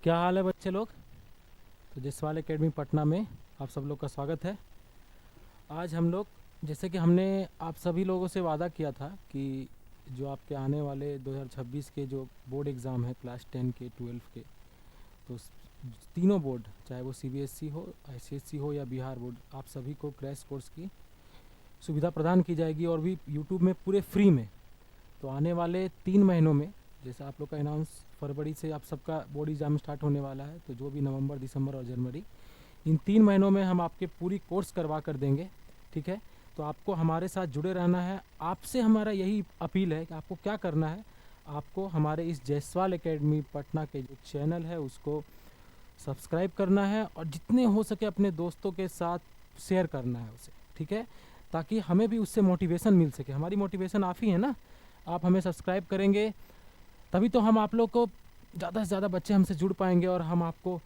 क्या हाल है बच्चे लोग। तो जसवाल एकेडमी पटना में आप सब लोग का स्वागत है। आज हम लोग, जैसे कि हमने आप सभी लोगों से वादा किया था कि जो आपके आने वाले 2026 के जो बोर्ड एग्ज़ाम है क्लास 10 के 12 के, तो तीनों बोर्ड, चाहे वो सीबीएसई हो, आईसीएसई हो या बिहार बोर्ड, आप सभी को क्रैश कोर्स की सुविधा प्रदान की जाएगी और भी यूट्यूब में पूरे फ्री में। तो आने वाले 3 महीनों में, जैसे आप लोग का अनाउंस फरवरी से आप सबका बोर्ड एग्ज़ाम स्टार्ट होने वाला है, तो जो भी नवंबर, दिसंबर और जनवरी, इन 3 महीनों में हम आपके पूरी कोर्स करवा कर देंगे। ठीक है, तो आपको हमारे साथ जुड़े रहना है। आपसे हमारा यही अपील है कि आपको क्या करना है, आपको हमारे इस जयसवाल एकेडमी पटना के जो चैनल है उसको सब्सक्राइब करना है और जितने हो सके अपने दोस्तों के साथ शेयर करना है उसे। ठीक है, ताकि हमें भी उससे मोटिवेशन मिल सके। हमारी मोटिवेशन आप ही है ना, आप हमें सब्सक्राइब करेंगे तभी तो हम आप लोग को ज़्यादा से ज़्यादा बच्चे हमसे जुड़ पाएंगे और हम आपको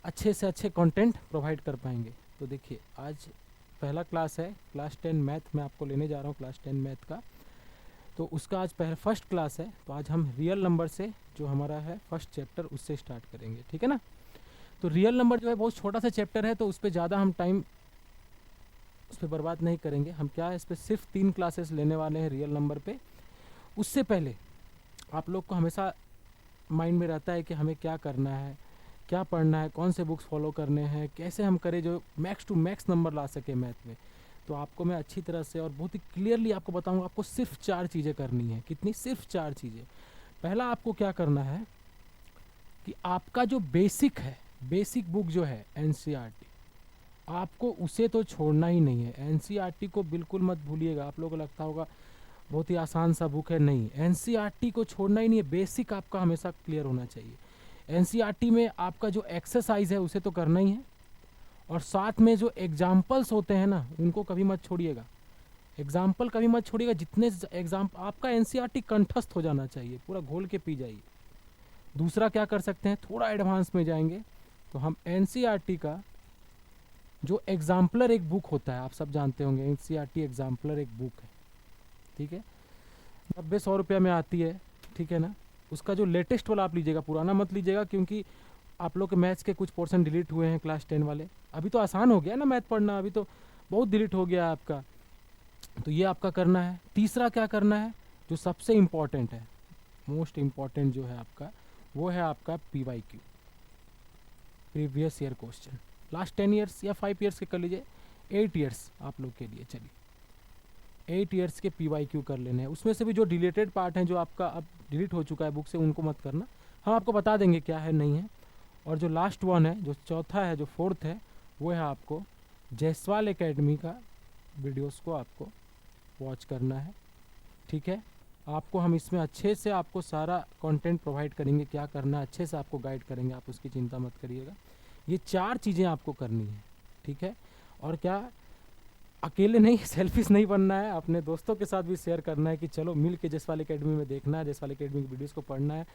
अच्छे से अच्छे कंटेंट प्रोवाइड कर पाएंगे। तो देखिए, आज पहला क्लास है, क्लास 10 मैथ मैं आपको लेने जा रहा हूँ, क्लास 10 मैथ का। तो उसका आज फर्स्ट क्लास है। तो आज हम रियल नंबर से, जो हमारा है फर्स्ट चैप्टर, उससे स्टार्ट करेंगे। ठीक है ना। तो रियल नंबर जो है बहुत छोटा सा चैप्टर है, तो उस पर ज़्यादा हम टाइम उस पर बर्बाद नहीं करेंगे। हम क्या है, इस पर सिर्फ 3 क्लासेस लेने वाले हैं रियल नंबर पे। उससे पहले आप लोग को हमेशा माइंड में रहता है कि हमें क्या करना है, क्या पढ़ना है, कौन से बुक्स फॉलो करने हैं, कैसे हम करें जो मैक्स टू मैक्स नंबर ला सके मैथ में। तो आपको मैं अच्छी तरह से और बहुत ही क्लियरली आपको बताऊंगा। आपको सिर्फ 4 चीज़ें करनी है। कितनी? सिर्फ 4 चीज़ें। पहला आपको क्या करना है कि आपका जो बेसिक है, बेसिक बुक जो है एनसीईआरटी, आपको उसे तो छोड़ना ही नहीं है। एनसीईआरटी को बिल्कुल मत भूलिएगा। आप लोगों को लगता होगा बहुत ही आसान सा बुक है, नहीं, एनसीईआरटी को छोड़ना ही नहीं है। बेसिक आपका हमेशा क्लियर होना चाहिए। एनसीईआरटी में आपका जो एक्सरसाइज है उसे तो करना ही है, और साथ में जो एग्जाम्पल्स होते हैं ना, उनको कभी मत छोड़िएगा। एग्जाम्पल कभी मत छोड़िएगा। जितने एग्जाम आपका एनसीईआरटी कंठस्थ हो जाना चाहिए, पूरा घोल के पी जाइए। दूसरा क्या कर सकते हैं, थोड़ा एडवांस में जाएंगे तो हम एनसीईआरटी का जो एग्जाम्पलर एक बुक होता है, आप सब जानते होंगे, एनसीईआरटी एग्जाम्पलर एक बुक है। ठीक है, 90-100 रुपया में आती है। ठीक है ना। उसका जो लेटेस्ट वाला आप लीजिएगा, पुराना मत लीजिएगा, क्योंकि आप लोग के मैथ्स के कुछ पोर्शन डिलीट हुए हैं क्लास 10 वाले। अभी तो आसान हो गया ना मैथ पढ़ना, अभी तो बहुत डिलीट हो गया आपका। तो ये आपका करना है। तीसरा क्या करना है, जो सबसे इम्पॉर्टेंट है, मोस्ट इम्पॉर्टेंट जो है आपका, वो है आपका PYQ, previous year question. Last 10 years या 5 ईयर्स के कर लीजिए, 8 ईयर्स आप लोग के लिए। चलिए, 8 ईयर्स के PYQ कर लेने हैं। उसमें से भी जो डिलीटेड पार्ट हैं, जो आपका अब डिलीट हो चुका है बुक से, उनको मत करना। हम आपको बता देंगे क्या है, नहीं है। और जो लास्ट वन है, जो चौथा है, जो फोर्थ है, वो है आपको जयसवाल एकेडमी का वीडियोस को आपको वॉच करना है। ठीक है, आपको हम इसमें अच्छे से आपको सारा कंटेंट प्रोवाइड करेंगे, क्या करना है अच्छे से आपको गाइड करेंगे, आप उसकी चिंता मत करिएगा। ये 4 चीज़ें आपको करनी है। ठीक है, और क्या, अकेले नहीं, सेल्फिश नहीं बनना है, अपने दोस्तों के साथ भी शेयर करना है कि चलो मिल के जयसवाल एकेडमी में देखना है, जयसवाल एकेडमी की वीडियोस को पढ़ना है।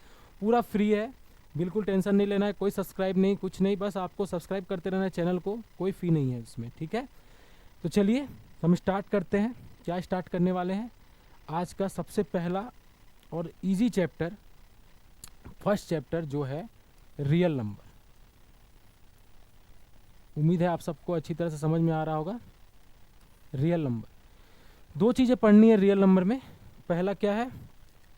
पूरा फ्री है, बिल्कुल टेंशन नहीं लेना है, कोई सब्सक्राइब नहीं, कुछ नहीं, बस आपको सब्सक्राइब करते रहना है चैनल को, कोई फ़ी नहीं है उसमें। ठीक है, तो चलिए हम स्टार्ट करते हैं। क्या स्टार्ट करने वाले हैं, आज का सबसे पहला और ईजी चैप्टर, फर्स्ट चैप्टर जो है रियल नंबर। उम्मीद है आप सबको अच्छी तरह से समझ में आ रहा होगा। रियल नंबर, 2 चीज़ें पढ़नी है रियल नंबर में। पहला क्या है,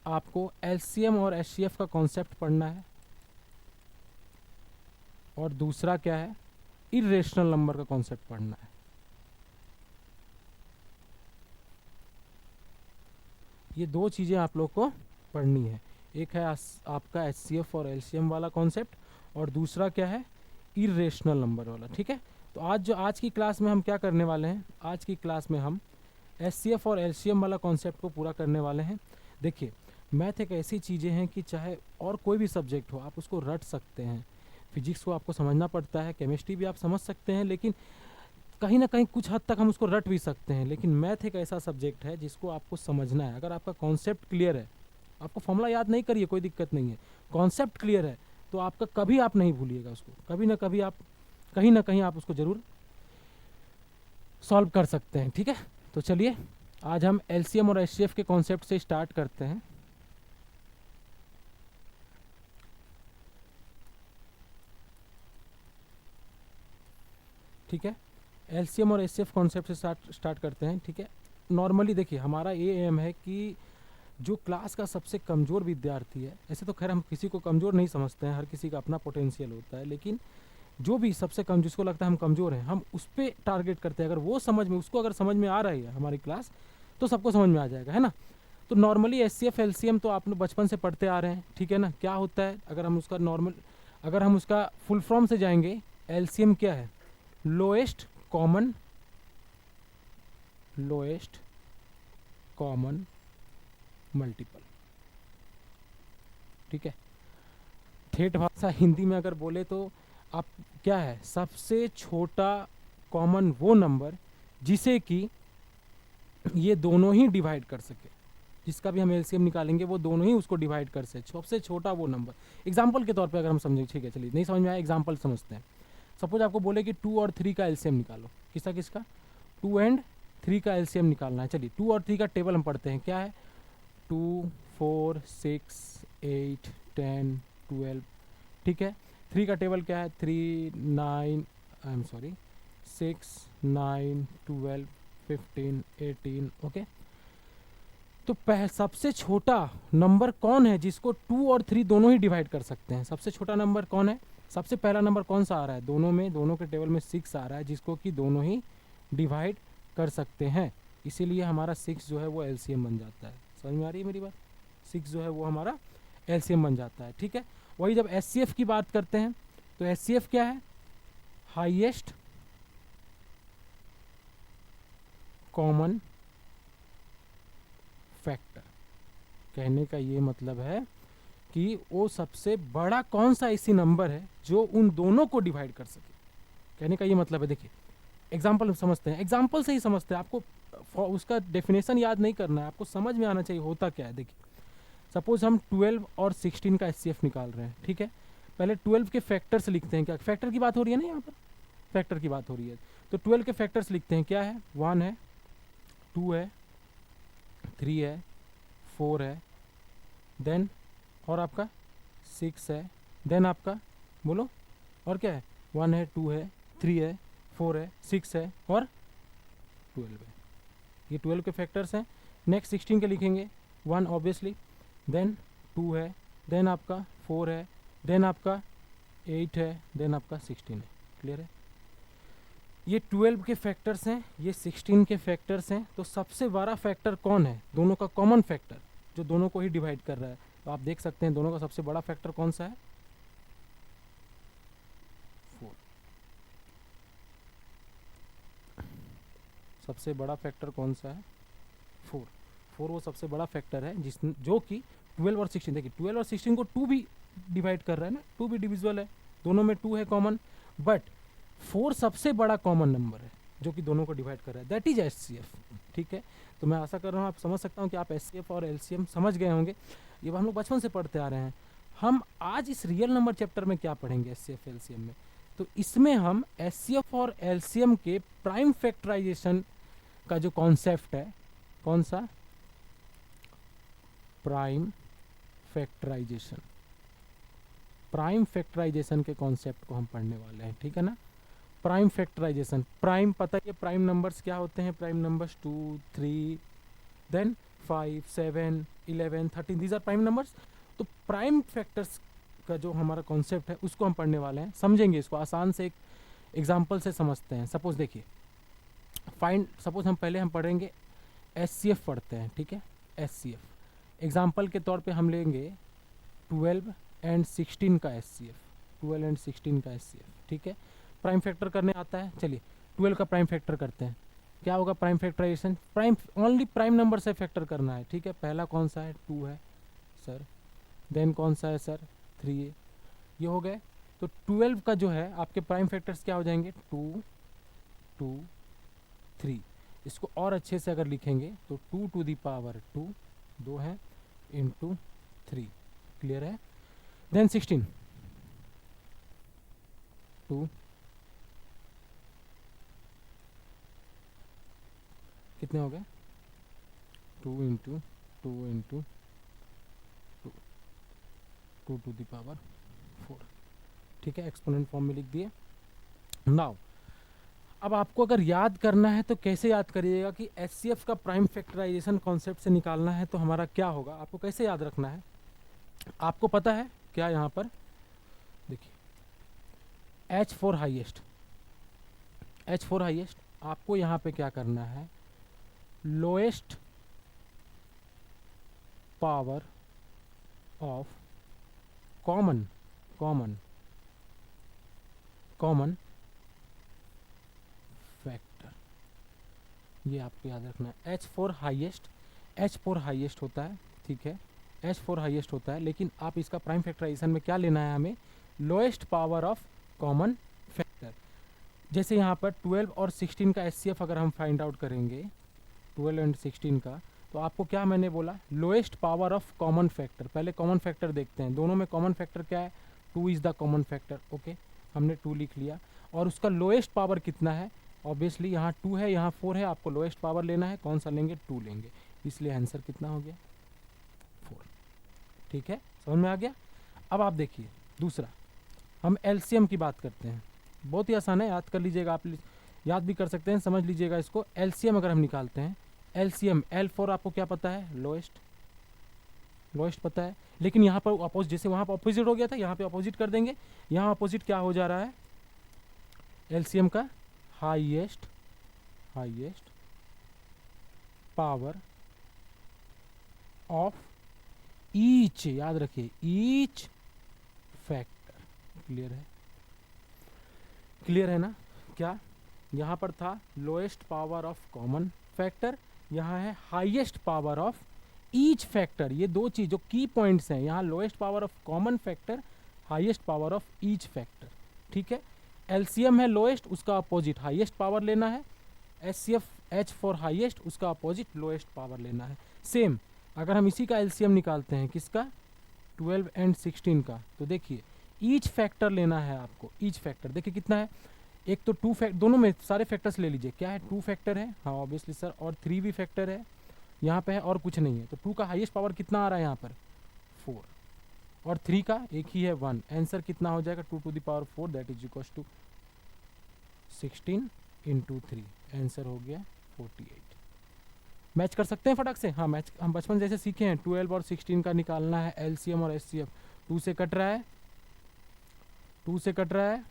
आपको एलसीएम और एचसीएफ का कॉन्सेप्ट पढ़ना है, और दूसरा क्या है, इरेशनल नंबर का कॉन्सेप्ट पढ़ना है। ये 2 चीज़ें आप लोग को पढ़नी है। एक है आपका एचसीएफ और एलसीएम वाला कॉन्सेप्ट, और दूसरा क्या है, इरेशनल नंबर वाला। ठीक है, तो आज की क्लास में हम क्या करने वाले हैं, आज की क्लास में हम एचसीएफ और एलसीएम वाला कॉन्सेप्ट को पूरा करने वाले हैं। देखिए, मैथ एक ऐसी चीज़ें हैं कि चाहे और कोई भी सब्जेक्ट हो, आप उसको रट सकते हैं। फिजिक्स को आपको समझना पड़ता है, केमिस्ट्री भी आप समझ सकते हैं, लेकिन कहीं ना कहीं कुछ हद तक हम उसको रट भी सकते हैं। लेकिन मैथ एक ऐसा सब्जेक्ट है जिसको आपको समझना है। अगर आपका कॉन्सेप्ट क्लियर है, आपको फॉर्मूला याद नहीं करिए, कोई दिक्कत नहीं है, कॉन्सेप्ट क्लियर है, तो आपका कभी आप नहीं भूलिएगा उसको, कभी ना कभी आप कहीं ना कहीं आप उसको ज़रूर सॉल्व कर सकते हैं। ठीक है, तो चलिए आज हम एलसीएम और एचसीएफ के कॉन्सेप्ट से स्टार्ट करते हैं। ठीक है। एलसीएम और एचसीएफ कॉन्सेप्ट से स्टार्ट करते हैं, ठीक है। नॉर्मली देखिए हमारा ये एम है कि जो क्लास का सबसे कमज़ोर विद्यार्थी है, ऐसे तो खैर हम किसी को कमज़ोर नहीं समझते हैं, हर किसी का अपना पोटेंशियल होता है, लेकिन जो भी सबसे कम जिसको लगता है हम कमज़ोर हैं, हम उस पर टारगेट करते हैं। अगर वो समझ में उसको अगर समझ में आ रही है हमारी क्लास, तो सबको समझ में आ जाएगा, है ना। तो नॉर्मली एचसीएफ एलसीएम तो आप लोग बचपन से पढ़ते आ रहे हैं, ठीक है ना। क्या होता है, अगर हम उसका अगर हम उसका फुल फॉर्म से जाएंगे, एलसीएम क्या है, लोएस्ट कॉमन मल्टीपल, ठीक है। ठेठ भाषा हिंदी में अगर बोले तो आप क्या है, सबसे छोटा कॉमन वो नंबर जिसे कि ये दोनों ही डिवाइड कर सके, जिसका भी हम एलसीएम निकालेंगे वो दोनों ही उसको डिवाइड कर सके, सबसे छोटा वो नंबर। एग्जांपल के तौर पे अगर हम समझें, ठीक है, चलिए नहीं समझ में आया, एग्जांपल समझते हैं। सपोज आपको बोले कि 2 और 3 का एलसीएम निकालो, किसका किसका, 2 एंड 3 का एलसीएम निकालना है। चलिए 2 और 3 का टेबल हम पढ़ते हैं, क्या है, 2 4 6 8 10 12, ठीक है। 3 का टेबल क्या है, 3 9 6 9 12 15 18, ओके। तो सबसे छोटा नंबर कौन है जिसको 2 और 3 दोनों ही डिवाइड कर सकते हैं, सबसे छोटा नंबर कौन है, सबसे पहला नंबर कौन सा आ रहा है, दोनों के टेबल में 6 आ रहा है, जिसको कि दोनों ही डिवाइड कर सकते हैं, इसीलिए हमारा 6 जो है वो एलसीएम बन जाता है। समझ में आ रही है मेरी बात, 6 जो है वो हमारा एलसीएम बन जाता है, ठीक है। वही जब एचसीएफ की बात करते हैं, तो एचसीएफ क्या है, हाईएस्ट कॉमन फैक्टर। कहने का ये मतलब है कि वो सबसे बड़ा कौन सा ऐसी नंबर है जो उन दोनों को डिवाइड कर सके, कहने का ये मतलब है। देखिए एग्जाम्पल समझते हैं, एग्जाम्पल से ही समझते हैं, आपको उसका डेफिनेशन याद नहीं करना है, आपको समझ में आना चाहिए होता क्या है। देखिए सपोज हम 12 और 16 का एचसीएफ निकाल रहे हैं, ठीक है। पहले 12 के फैक्टर्स लिखते हैं, क्या फैक्टर की बात हो रही है ना, यहाँ पर फैक्टर की बात हो रही है, तो 12 के फैक्टर्स लिखते हैं, क्या है, 1 है, 2 है, 3 है, 4 है, देन और आपका 6 है, देन आपका बोलो और क्या है, 1 है, 2 है, 3 है, 4 है, 6 है और 12 है। ये 12 के फैक्टर्स हैं। नेक्स्ट 16 के लिखेंगे, 1 ऑब्वियसली, देन 2 है, देन आपका 4 है, देन आपका 8 है, देन आपका 16 है। क्लियर है, ये 12 के फैक्टर्स हैं, ये 16 के फैक्टर्स हैं। तो सबसे बड़ा फैक्टर कौन है, दोनों का कॉमन फैक्टर जो दोनों को ही डिवाइड कर रहा है, तो आप देख सकते हैं दोनों का सबसे बड़ा फैक्टर कौन सा है, 4। सबसे बड़ा फैक्टर कौन सा है, 4। 4 वो सबसे बड़ा फैक्टर है जो कि 12 और 16, देखिए 12 और 16 को 2 भी डिवाइड कर रहा है ना, 2 भी डिविजिबल है, दोनों में 2 है कॉमन, बट 4 सबसे बड़ा कॉमन नंबर है जो कि दोनों को डिवाइड कर रहा है, दैट इज एचसीएफ, ठीक है। तो मैं आशा कर रहा हूँ आप समझ सकता हूँ कि आप एचसीएफ और एलसीएम समझ गए होंगे, ये हम लोग बचपन से पढ़ते आ रहे हैं। हम आज इस रियल नंबर चैप्टर में क्या पढ़ेंगे एचसीएफ एलसीएम में, तो इसमें हम एचसीएफ और एलसीएम के प्राइम फैक्टराइजेशन का जो कॉन्सेप्ट है, कौन सा, प्राइम फैक्टराइजेशन, प्राइम फैक्टराइजेशन के कॉन्सेप्ट को हम पढ़ने वाले हैं, ठीक है ना। प्राइम फैक्टराइजेशन, प्राइम पता है प्राइम नंबर्स क्या होते हैं, prime numbers 2 3 then 5 7 11 13, these are prime numbers. तो प्राइम फैक्टर्स का जो हमारा कॉन्सेप्ट है उसको हम पढ़ने वाले हैं, समझेंगे इसको आसान से, एक एग्जाम्पल से समझते हैं। सपोज देखिए सपोज हम पढ़ेंगे एचसीएफ पढ़ते हैं, ठीक है, एचसीएफ एग्जाम्पल के तौर पे हम लेंगे 12 एंड 16 का एचसीएफ, 12 एंड 16 का एचसीएफ, ठीक है। प्राइम फैक्टर करने आता है, चलिए 12 का प्राइम फैक्टर करते हैं। क्या होगा prime factorisation, only prime number से फैक्टर करना है, ठीक है। पहला कौन सा है, 2 है सर, देन कौन सा है सर, 3 है, ये हो गए। तो 12 का जो है आपके प्राइम फैक्टर्स क्या हो जाएंगे, 2 2 3। इसको और अच्छे से अगर लिखेंगे तो 2 टू दी पावर 2, 2 है, इंटू 3, क्लियर है। देन 16, 2, कितने हो गए, 2 into 2 into 2, 2 to the power 4, ठीक है, एक्सपोनेंट फॉर्म में लिख दिए। नाउ अब आपको अगर याद करना है तो कैसे याद करिएगा कि एचसीएफ का प्राइम फैक्टराइजेशन कॉन्सेप्ट से निकालना है तो हमारा क्या होगा, आपको कैसे याद रखना है। आपको पता है क्या, यहाँ पर देखिए H4 हाईएस्ट, H4 हाईएस्ट, आपको यहाँ पे क्या करना है, lowest power of common common common factor, ये आपको याद रखना है। H4 हाईएस्ट, H4 हाईएस्ट होता है, ठीक है, H4 हाईएस्ट होता है, लेकिन आप इसका प्राइम फैक्टराइजेशन में क्या लेना है हमें, lowest power of common factor. जैसे यहाँ पर 12 और 16 का एचसीएफ अगर हम फाइंड आउट करेंगे, 12 एंड 16 का, तो आपको क्या मैंने बोला, lowest power of common factor. पहले कॉमन फैक्टर देखते हैं, दोनों में कॉमन फैक्टर क्या है, 2 is the common factor. Okay, हमने 2 लिख लिया, और उसका लोएस्ट पावर कितना है, ऑब्वियसली यहाँ 2 है, यहाँ 4 है, आपको लोएस्ट पावर लेना है, कौन सा लेंगे, 2 लेंगे, इसलिए आंसर कितना हो गया, 4। ठीक है, समझ में आ गया। अब आप देखिए दूसरा, हम एलसीएम की बात करते हैं, बहुत ही आसान है, याद कर लीजिएगा, आप याद भी कर सकते हैं, समझ लीजिएगा इसको। एलसीएम अगर हम निकालते हैं, एलसीएम L4 आपको क्या पता है, लोएस्ट, लोएस्ट पता है, लेकिन यहाँ पर अपोजिट, जैसे वहाँ पर अपोजिट हो गया था, यहाँ पे अपोजिट कर देंगे, यहाँ अपोजिट क्या हो जा रहा है, एलसीएम का highest, highest power of each, याद रखिए ईच फैक्टर। क्लियर है, क्लियर है ना। क्या यहाँ पर था lowest power of common factor, यहाँ है highest power of each factor. ये दो चीज जो की पॉइंट्स हैं, यहाँ lowest power of common factor, highest power of each factor. ठीक है, एलसीएम है लोएस्ट, उसका अपोजिट हाईएस्ट पावर लेना है, एचसीएफ H4 हाईएस्ट, उसका अपोजिट लोएस्ट पावर लेना है। सेम अगर हम इसी का एलसीएम निकालते हैं, किसका, 12 एंड 16 का, तो देखिए ईच फैक्टर लेना है आपको, ईच फैक्टर देखिए कितना है, एक तो 2 फैक्टर, दोनों में सारे फैक्टर्स ले लीजिए, क्या है 2 फैक्टर है, हाँ ऑब्वियसली सर, और 3 भी फैक्टर है, यहाँ पे है और कुछ नहीं है, तो 2 का हाईएस्ट पावर कितना आ रहा है यहाँ पर, 4, और 3 का एक ही है 1, आंसर कितना हो जाएगा 2 to the power 4, that is equal to 16 into 3, answer हो गया 48। मैच कर सकते हैं फटाक से, हाँ मैच, हम बचपन जैसे सीखे हैं, 12 और 16 का निकालना है एलसीएम और एचसीएफ, 2 से कट रहा है, 2 से कट रहा है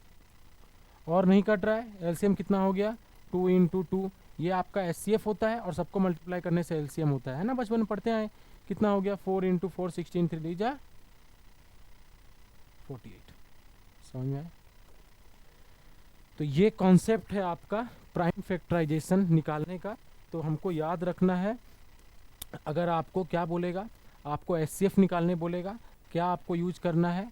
और नहीं कट रहा है, एलसीएम कितना हो गया 2 into 2, ये आपका एचसीएफ होता है, और सबको मल्टीप्लाई करने से एलसीएम होता है ना, बचपन में पढ़ते आए, कितना हो गया 4 into 4 16, 3 लीजा 48। समझ में आया। तो ये कॉन्सेप्ट है आपका प्राइम फैक्टराइजेशन निकालने का। तो हमको याद रखना है, अगर आपको क्या बोलेगा, आपको एचसीएफ निकालने बोलेगा, क्या आपको यूज करना है,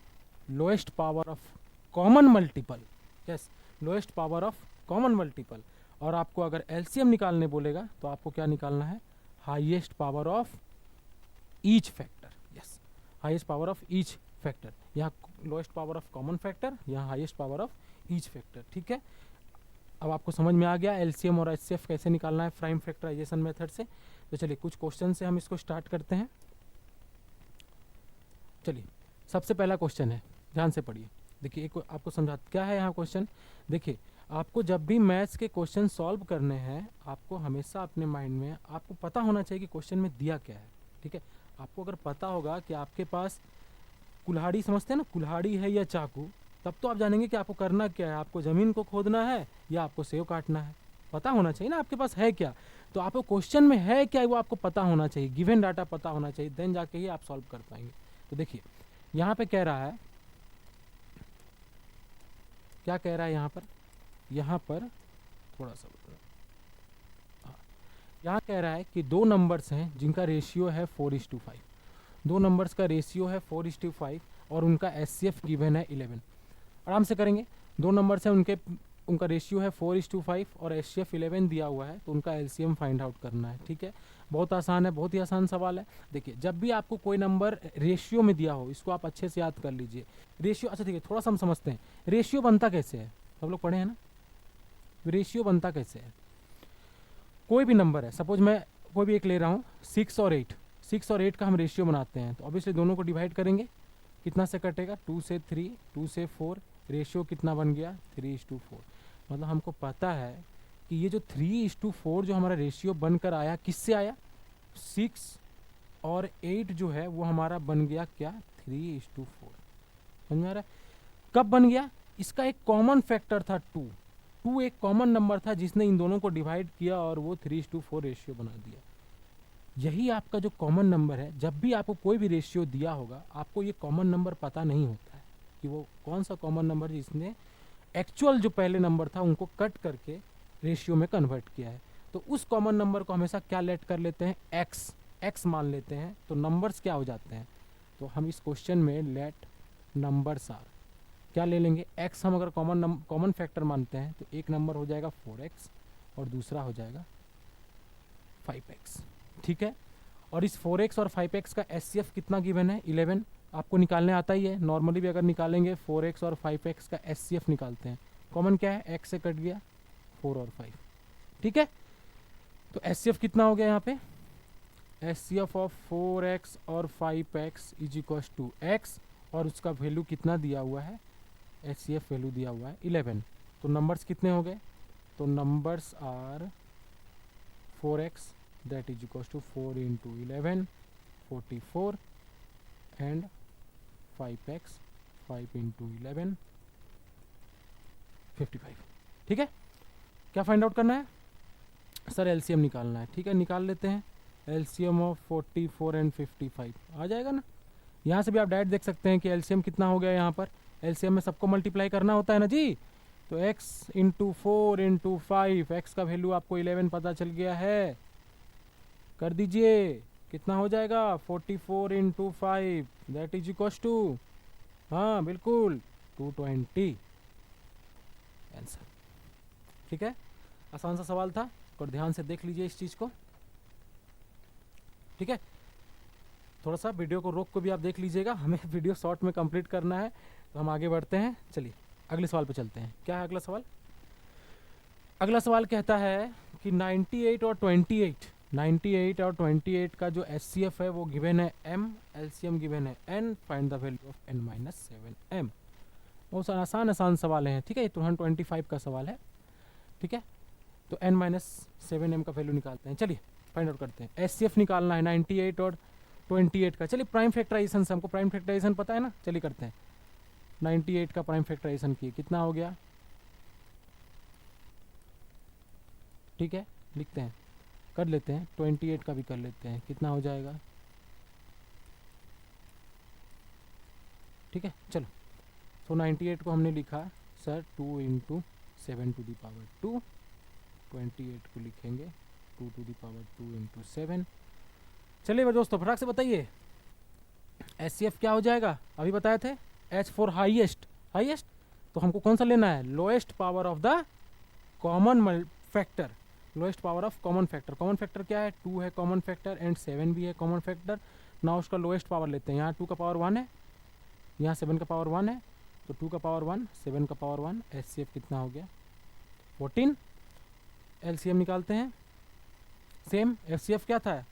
lowest power of common multiple, yes lowest power of common multiple, और आपको अगर एलसीएम निकालने बोलेगा तो आपको क्या निकालना है, highest power of each factor, yes highest power of each factor, यहाँ lowest power of common factor, यहाँ highest power of each factor. ठीक है, अब आपको समझ में आ गया एलसीएम और एचसीएफ कैसे निकालना है प्राइम फैक्टराइजेशन मेथड से। तो चलिए कुछ क्वेश्चन से हम इसको स्टार्ट करते हैं। चलिए सबसे पहला क्वेश्चन है, ध्यान से पढ़िए, देखिए एक आपको समझा क्या है यहाँ क्वेश्चन। देखिए आपको जब भी मैथ्स के क्वेश्चन सॉल्व करने हैं, आपको हमेशा अपने माइंड में आपको पता होना चाहिए कि क्वेश्चन में दिया क्या है। ठीक है, आपको अगर पता होगा कि आपके पास कुल्हाड़ी, समझते हैं ना, कुल्हाड़ी है या चाकू, तब तो आप जानेंगे कि आपको करना क्या है, आपको ज़मीन को खोदना है या आपको सेव काटना है, पता होना चाहिए ना आपके पास है क्या। तो आपको क्वेश्चन में है क्या वो आपको पता होना चाहिए, गिवन डाटा पता होना चाहिए, देन जाके ही आप सॉल्व कर पाएंगे। तो देखिए यहाँ पे कह रहा है, क्या कह रहा है यहाँ पर थोड़ा सा यहाँ कह रहा है कि 2 नंबर्स हैं जिनका रेशियो है 4:5, 2 नंबर्स का रेशियो है 4:5 और उनका एचसीएफ गिवन है 11। आराम से करेंगे, 2 नंबर्स हैं उनका रेशियो है 4:5 और एचसीएफ 11 दिया हुआ है, तो उनका एलसीएम फाइंड आउट करना है। ठीक है, बहुत आसान है, बहुत ही आसान सवाल है। देखिए जब भी आपको कोई नंबर रेशियो में दिया हो, इसको आप अच्छे से याद कर लीजिए। रेशियो, अच्छा ठीक है, थोड़ा सा हम समझते हैं रेशियो बनता कैसे है, सब लोग पढ़े हैं ना, रेशियो बनता कैसे है। कोई भी नंबर है, सपोज मैं कोई भी एक ले रहा हूँ 6 और 8, 6 और 8 का हम रेशियो बनाते हैं, तो ऑब्वियसली दोनों को डिवाइड करेंगे, कितना से कटेगा 2 से 3, 2 से 4, रेशियो कितना बन गया 3:4। मतलब हमको पता है कि ये जो 3:4 जो हमारा रेशियो बनकर आया, किससे आया? 6 और 8 जो है वो हमारा बन गया क्या? 3:4। समझ में आ रहा है? कब बन गया? इसका एक कॉमन फैक्टर था 2। 2 एक कॉमन नंबर था जिसने इन दोनों को डिवाइड किया और वो 3:4 रेशियो बना दिया। यही आपका जो कॉमन नंबर है, जब भी आपको कोई भी रेशियो दिया होगा, आपको ये कॉमन नंबर पता नहीं होता है कि वो कौन सा कॉमन नंबर जिसने एक्चुअल जो पहले नंबर था उनको कट करके रेशियो में कन्वर्ट किया है। तो उस कॉमन नंबर को हमेशा क्या लेट कर लेते हैं? एक्स मान लेते हैं। तो नंबर्स क्या हो जाते हैं? तो हम इस क्वेश्चन में लेट नंबर्स आर क्या ले लेंगे? एक्स हम अगर कॉमन फैक्टर मानते हैं तो एक नंबर हो जाएगा 4x और दूसरा हो जाएगा 5x। ठीक है, और इस 4x और 5x का एचसीएफ कितना गिवन है? 11। आपको निकालने आता ही है, नॉर्मली भी अगर निकालेंगे 4x और 5x का एचसीएफ निकालते हैं। कॉमन क्या है? x से कट गया 4 और 5। ठीक है, तो एचसीएफ कितना हो गया यहाँ पे? एचसीएफ ऑफ 4x और 5x is equal to x, और उसका वैल्यू कितना दिया हुआ है? एचसीएफ वैल्यू दिया हुआ है 11। तो नंबर्स कितने हो गए? तो numbers are 4x that is equals to 4 into 11 44 and 5x 5 into 11 55। ठीक है, क्या फाइंड आउट करना है? सर एलसीएम निकालना है। ठीक है, निकाल लेते हैं। एलसीएम ऑफ 44 एंड 55 आ जाएगा ना। यहाँ से भी आप डायरेक्ट देख सकते हैं कि एलसीएम कितना हो गया। यहाँ पर एलसीएम में सबको मल्टीप्लाई करना होता है ना जी। तो x इंटू 4 इंटू 5, एक्स का वैल्यू आपको 11 पता चल गया है। कर दीजिए, कितना हो जाएगा? 44 into 5 that is equal to, हाँ बिल्कुल 220 आंसर। ठीक है, आसान सा सवाल था, और ध्यान से देख लीजिए इस चीज़ को। ठीक है, थोड़ा सा वीडियो को रोक को भी आप देख लीजिएगा, हमें वीडियो शॉर्ट में कंप्लीट करना है। तो हम आगे बढ़ते हैं, चलिए अगले सवाल पे चलते हैं। क्या है अगला सवाल? अगला सवाल कहता है कि 98 और 28 का जो एचसीएफ है वो गिवन है m, एलसीएम गिवन है n, find the value of n-7m। बहुत आसान सवाल है। ठीक है, ये 225 का सवाल है। ठीक है, तो n-7m का वैल्यू निकालते हैं। चलिए फाइंड आउट करते हैं। एचसीएफ निकालना है 98 और 28 का। चलिए प्राइम फैक्टराइजेशन से, हमको प्राइम फैक्टराइजेशन पता है ना, चलिए करते हैं। 98 का प्राइम फैक्टराइजेशन किए, कितना हो गया? ठीक है, लिखते हैं, कर लेते हैं। 28 का भी कर लेते हैं, कितना हो जाएगा? ठीक है, चलो। तो 98 को हमने लिखा sir 2 into 7 to the power 2। 28 को लिखेंगे 2 टू दी पावर 2 इंटू 7। चलिए दोस्तों फटाक से बताइए एचसीएफ क्या हो जाएगा? अभी बताए थे एच फॉर हाईएस्ट। तो हमको कौन सा लेना है? Lowest power of the common factor. Lowest power of common factor. Common factor क्या है? 2 है कॉमन फैक्टर एंड 7 भी है कॉमन फैक्टर। ना उसका लोएस्ट पावर लेते हैं। यहाँ 2 का पावर 1 है, यहाँ 7 का पावर 1 है, तो 2 का पावर 1, 7 का पावर 1। एचसीएफ कितना हो गया? 14। एलसीएम निकालते हैं। सेम एचसीएफ क्या था?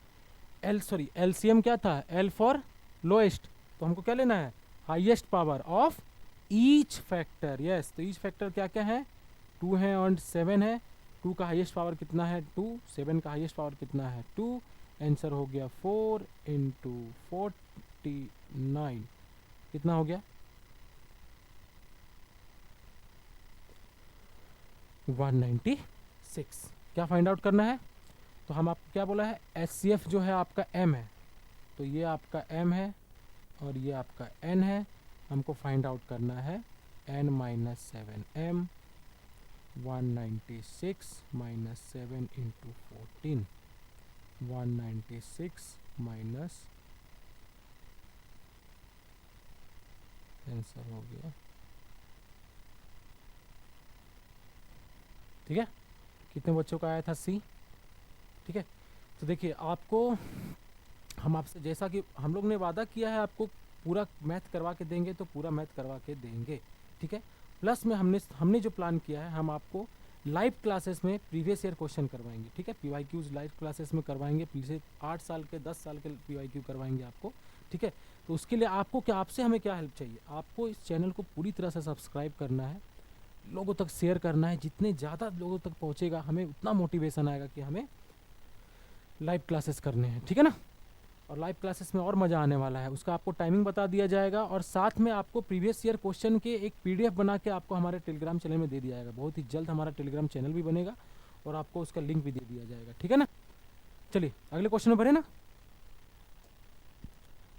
एलसीएम क्या था? L for lowest. तो हमको क्या लेना है? Highest power of each factor. Yes, तो ईच फैक्टर क्या क्या है? 2 है और 7 है। 2 का हाईएस्ट पावर कितना है? 2। 7 का हाईएस्ट पावर कितना है? 2। आंसर हो गया 4 इंटू 49। कितना हो गया? 196। क्या फाइंड आउट करना है? तो हम आपको क्या बोला है? एचसीएफ जो है आपका m है, तो ये आपका m है और ये आपका n है। हमको फाइंड आउट करना है n-7m। 196 minus 7 into 14, 196 minus, answer हो गया। ठीक है, कितने बच्चों का आया था? सी। ठीक है, तो देखिए आपको हम आपसे, जैसा कि हम लोग ने वादा किया है आपको पूरा मैथ करवा के देंगे, तो पूरा मैथ करवा के देंगे। ठीक है, प्लस में हमने जो प्लान किया है, हम आपको लाइव क्लासेस में प्रीवियस ईयर क्वेश्चन करवाएंगे। ठीक है, पीवाईक्यूज लाइव क्लासेस में करवाएंगे। पिछले 8 साल के 10 साल के पीवाईक्यू करवाएंगे आपको। ठीक है, तो उसके लिए आपको क्या, आपसे हमें क्या हेल्प चाहिए? आपको इस चैनल को पूरी तरह से सब्सक्राइब करना है, लोगों तक शेयर करना है। जितने ज़्यादा लोगों तक पहुँचेगा हमें उतना मोटिवेशन आएगा कि हमें लाइव क्लासेस करने हैं, ठीक है ना। और लाइव क्लासेस में और मज़ा आने वाला है। उसका आपको टाइमिंग बता दिया जाएगा और साथ में आपको प्रीवियस ईयर क्वेश्चन के एक पीडीएफ बना के आपको हमारे टेलीग्राम चैनल में दे दिया जाएगा। बहुत ही जल्द हमारा टेलीग्राम चैनल भी बनेगा और आपको उसका लिंक भी दे दिया जाएगा, ठीक है ना। चलिए अगले क्वेश्चन में बढ़े ना।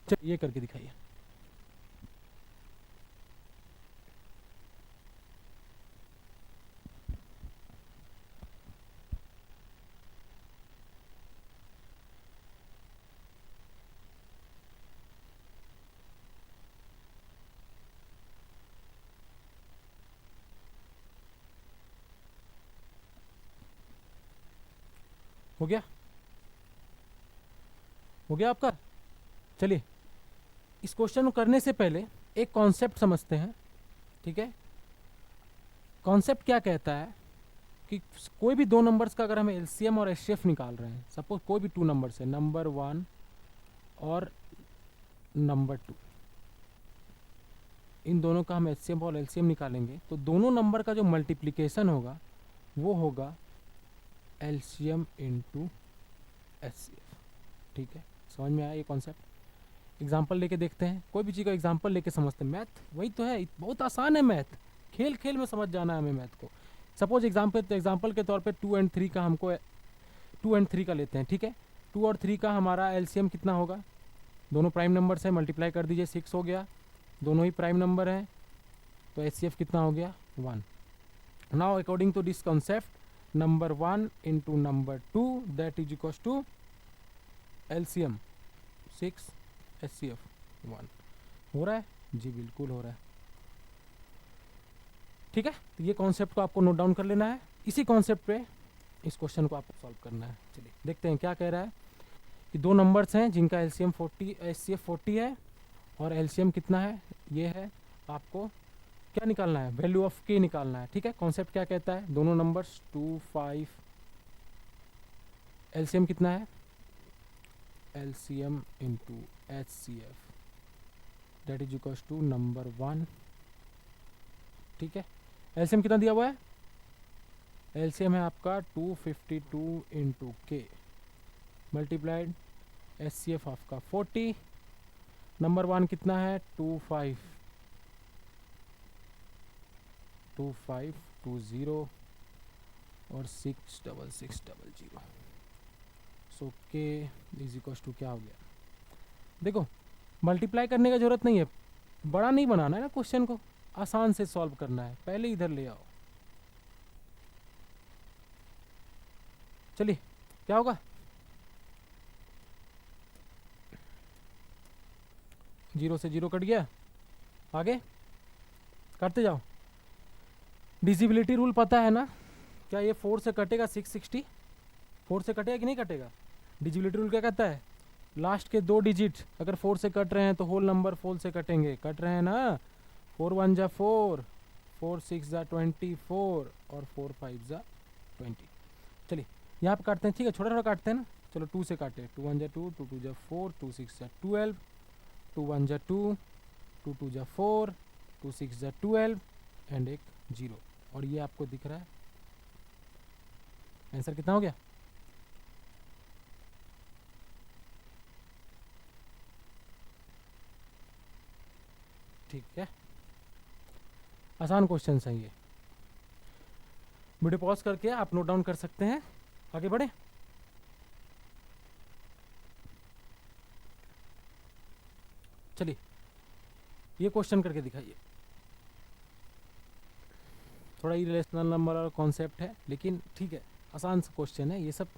चलिए ये करके दिखाइए। हो गया, हो गया आपका। चलिए इस क्वेश्चन को करने से पहले एक कॉन्सेप्ट समझते हैं, ठीक है। कॉन्सेप्ट क्या कहता है कि कोई भी दो नंबर्स का अगर हमें एलसीएम और एचसीएफ निकाल रहे हैं, सपोज कोई भी टू नंबर्स है, नंबर 1 और नंबर 2, इन दोनों का हम एचसीएम और एलसीएम निकालेंगे तो दोनों नंबर का जो मल्टीप्लिकेशन होगा वो होगा एलसीएम इंटू एचसीएफ, ठीक है। समझ में आया ये कॉन्सेप्ट। एग्जाम्पल लेके देखते हैं, कोई भी चीज़ का एग्जाम्पल लेके समझते हैं। मैथ वही तो है, बहुत आसान है मैथ, खेल खेल में समझ जाना है हमें मैथ को। सपोज एग्जाम्पल के तौर पे 2 और 3 का हमको 2 और 3 का लेते हैं, ठीक है। 2 और 3 का हमारा एलसीएम कितना होगा, दोनों प्राइम नंबर से मल्टीप्लाई कर दीजिए, 6 हो गया, दोनों ही प्राइम नंबर हैं, तो एचसीएफ कितना हो गया 1। Now according to this concept number 1 into number 2 that is equal to LCM 6 HCF 1। हो रहा है जी, बिल्कुल हो रहा है, ठीक है। तो ये कॉन्सेप्ट को आपको नोट डाउन कर लेना है। इसी कॉन्सेप्ट पे इस क्वेश्चन को आपको सॉल्व करना है। चलिए देखते हैं क्या कह रहा है कि दो नंबर्स हैं जिनका एलसीएम 40 एचसीएफ 40 है और एलसीएम कितना है, ये है। आपको क्या निकालना है, वैल्यू ऑफ के निकालना है, ठीक है। कॉन्सेप्ट क्या कहता है, दोनों नंबर्स 2 5, एलसीएम कितना है, LCM into HCF that is equal to number 1, ठीक है। एलसीएम कितना दिया हुआ है, एलसीएम है आपका 252 इंटू के मल्टीप्लाइड एचसीएफ आपका 40, नंबर 1 कितना है 2520 और 66600। सो के इज इक्वल टू क्या हो गया, देखो मल्टीप्लाई करने का जरूरत नहीं है, बड़ा नहीं बनाना है ना क्वेश्चन को, आसान से सॉल्व करना है। पहले इधर ले आओ, चलिए क्या होगा, 0 से 0 कट गया, आगे करते जाओ। डिजिबिलिटी रूल पता है ना, क्या ये 4 से कटेगा 660, 4 से कटेगा कि नहीं कटेगा। डिजिबिलिटी रूल क्या कहता है, लास्ट के 2 डिजिट अगर 4 से कट रहे हैं तो होल नंबर 4 से कटेंगे, कट रहे हैं ना। 4 1 जा 4, 4 6 जा 24 और 4 5 जा 20। चलिए यहाँ पे काटते हैं, ठीक है, छोटा छोटा काटते हैं ना। चलो 2 से काटे, 2 1 जा 2, 2 2 जा 4, 2 6 जा 12, 2 1 जा 2, 2 2 जा 4, 2 6 जा 12 एंड एक 0। और ये आपको दिख रहा है आंसर कितना हो गया, ठीक है। आसान क्वेश्चन है ये, वीडियो पॉज करके आप नोट डाउन कर सकते हैं। आगे बढ़े, चलिए ये क्वेश्चन करके दिखाइए। थोड़ा ही रिलेशनल नंबर और कॉन्सेप्ट है लेकिन ठीक है, आसान सा क्वेश्चन है, ये सब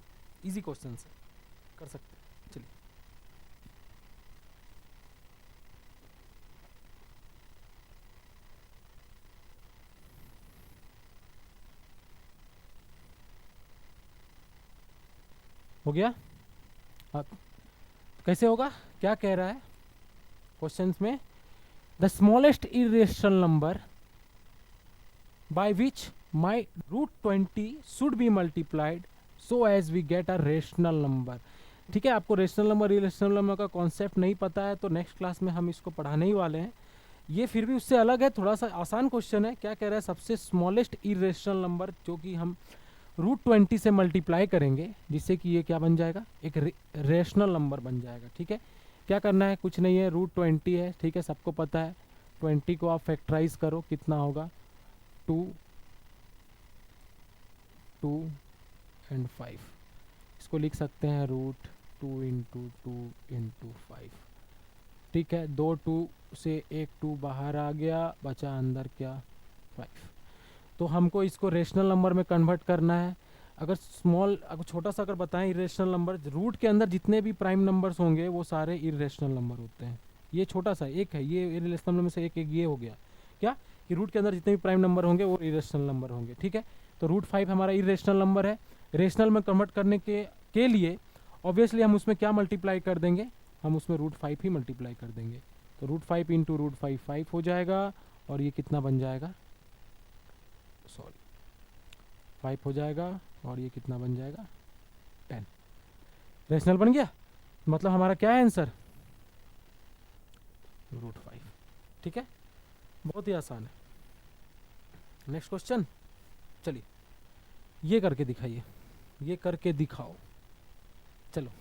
इजी क्वेश्चन है, कर सकते हैं। चलिए हो गया, आप कैसे होगा, क्या कह रहा है क्वेश्चंस में, the smallest irrational number by which my √20 should be multiplied so as we get a rational number. ठीक है, आपको रेशनल नंबर इरेशनल नंबर का कॉन्सेप्ट नहीं पता है तो नेक्स्ट क्लास में हम इसको पढ़ाने ही वाले हैं, ये फिर भी उससे अलग है, थोड़ा सा आसान क्वेश्चन है। क्या कह रहा है, सबसे स्मॉलेस्ट इरेशनल नंबर जो कि हम √20 से मल्टीप्लाई करेंगे, जिससे कि ये क्या बन जाएगा, एक रेशनल नंबर बन जाएगा। ठीक है, क्या करना है, कुछ नहीं है, √20 है, ठीक है, सबको पता है। 20 को आप फैक्टराइज करो, कितना होगा, 2 2 एंड 5। इसको लिख सकते हैं √2 इंटू 2 इंटू 5। ठीक है, 2 2 से एक 2 बाहर आ गया, बचा अंदर क्या, 5। तो हमको इसको रेशनल नंबर में कन्वर्ट करना है। अगर छोटा सा अगर बताएं, इरेशनल नंबर, रूट के अंदर जितने भी प्राइम नंबर्स होंगे वो सारे इरेशनल नंबर होते हैं। ये छोटा सा एक है, ये इरेशनल नंबर में से एक ये हो गया क्या, कि रूट के अंदर जितने भी प्राइम नंबर होंगे वो इरेशनल नंबर होंगे। ठीक है, तो √5 हमारा इरेशनल नंबर है। रेशनल में कन्वर्ट करने के लिए ऑब्वियसली हम उसमें क्या मल्टीप्लाई कर देंगे, हम उसमें √5 ही मल्टीप्लाई कर देंगे। तो √5 इंटू √5 5 हो जाएगा, और ये कितना बन जाएगा, सॉरी 5 हो जाएगा, और ये कितना बन जाएगा, 10। रेशनल बन गया, मतलब हमारा क्या है आंसर, √5। ठीक है, बहुत ही आसान है। नेक्स्ट क्वेश्चन, चलिए ये करके दिखाइए, ये करके दिखाओ, चलो।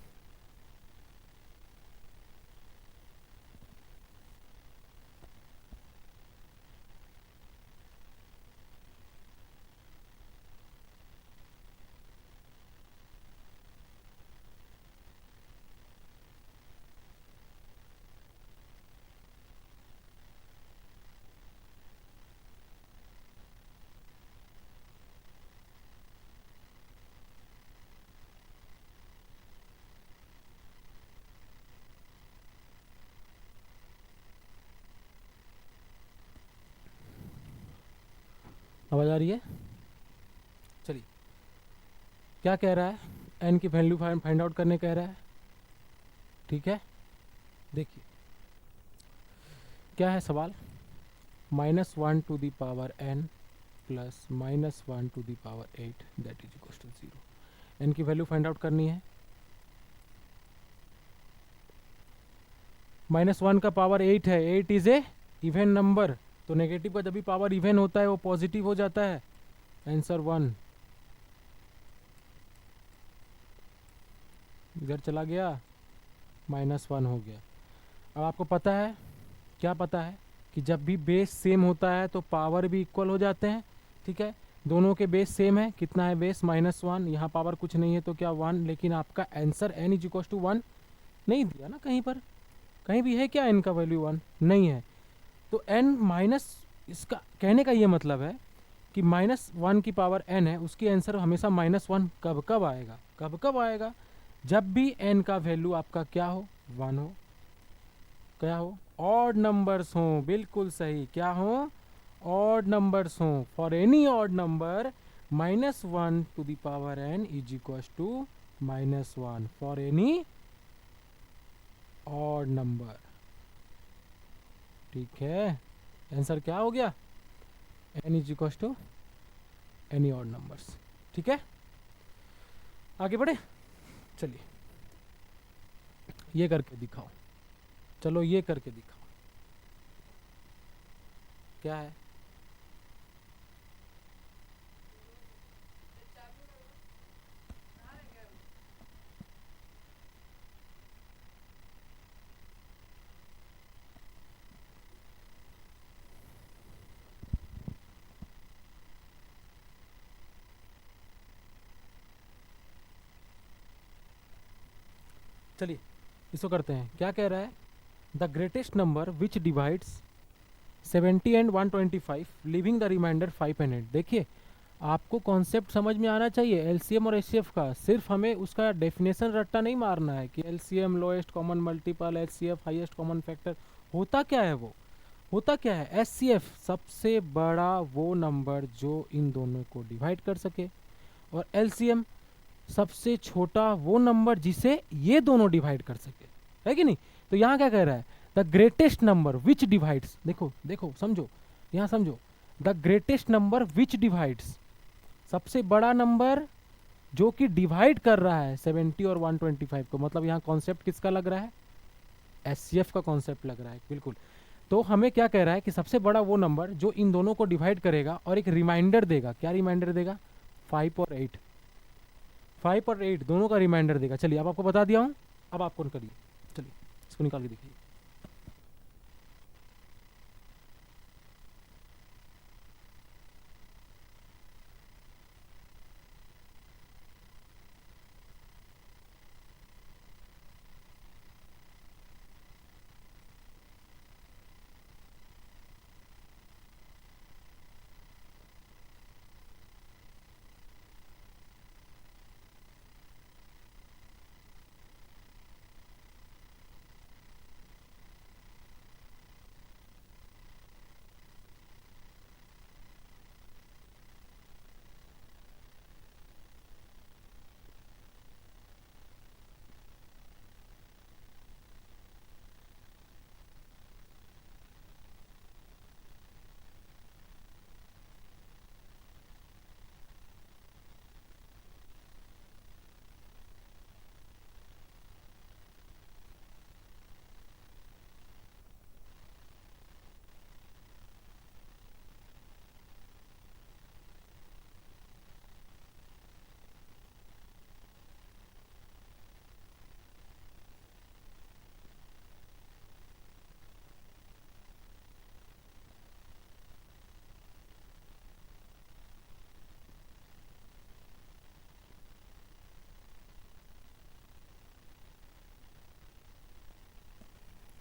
आवाज आ रही है, चलिए। क्या कह रहा है, एन की वैल्यू फाइंड आउट करने कह रहा है। ठीक है, देखिए क्या है सवाल, -1 to the power n plus -1 to the power 8 that is equal to 0। N की वैल्यू फाइंड आउट करनी है। -1 का पावर 8 है, 8 इज ए इवन नंबर, तो नेगेटिव का जब भी पावर इवन होता है वो पॉजिटिव हो जाता है। आंसर 1 इधर चला गया, -1 हो गया। अब आपको पता है, क्या पता है, कि जब भी बेस सेम होता है तो पावर भी इक्वल हो जाते हैं। ठीक है, दोनों के बेस सेम है, कितना है बेस, -1, यहाँ पावर कुछ नहीं है तो क्या 1, लेकिन आपका answer n is equal to 1 नहीं दिया ना कहीं पर, कहीं भी है क्या n का वैल्यू 1 नहीं है। तो n माइनस, इसका कहने का ये मतलब है कि -1 की पावर n है, उसकी आंसर हमेशा -1 कब कब आएगा, कब कब आएगा, जब भी n का वैल्यू आपका क्या हो, 1 हो, क्या हो, ऑड नंबर्स हो, बिल्कुल सही, क्या हो, ऑड नंबर्स हो। For any odd number -1 to the power n is equal to -1 for any odd number. ठीक है, आंसर क्या हो गया, n is equal to any odd numbers. ठीक है, आगे बढ़े, चलिए ये करके दिखाओ, चलो ये करके दिखाओ, क्या है, चलिए इसको करते हैं। क्या कह रहा है, the greatest number which divides 70 and 125 leaving the remainder 5 and 8। देखिए आपको कॉन्सेप्ट समझ में आना चाहिए एलसीएम और एचसीएफ का, सिर्फ हमें उसका डेफिनेशन रट्टा नहीं मारना है कि LCM lowest common multiple, HCF highest common factor. होता क्या है वो, होता क्या है, एचसीएफ सबसे बड़ा वो नंबर जो इन दोनों को डिवाइड कर सके, और एलसीएम सबसे छोटा वो नंबर जिसे ये दोनों डिवाइड कर सके, है कि नहीं। तो यहाँ क्या कह रहा है, the greatest number which divides, देखो देखो समझो, यहाँ समझो, the greatest number which divides, सबसे बड़ा नंबर जो कि डिवाइड कर रहा है 70 और 125 को, मतलब यहाँ कॉन्सेप्ट किसका लग रहा है, एचसीएफ का कॉन्सेप्ट लग रहा है, बिल्कुल। तो हमें क्या कह रहा है कि सबसे बड़ा वो नंबर जो इन दोनों को डिवाइड करेगा और एक रिमाइंडर देगा। क्या रिमाइंडर देगा? 5 और 8, 5 और 8 दोनों का रिमाइंडर देगा। चलिए अब आपको बता दिया हूँ, अब आप कौन करिए। चलिए इसको निकाल के देखिए।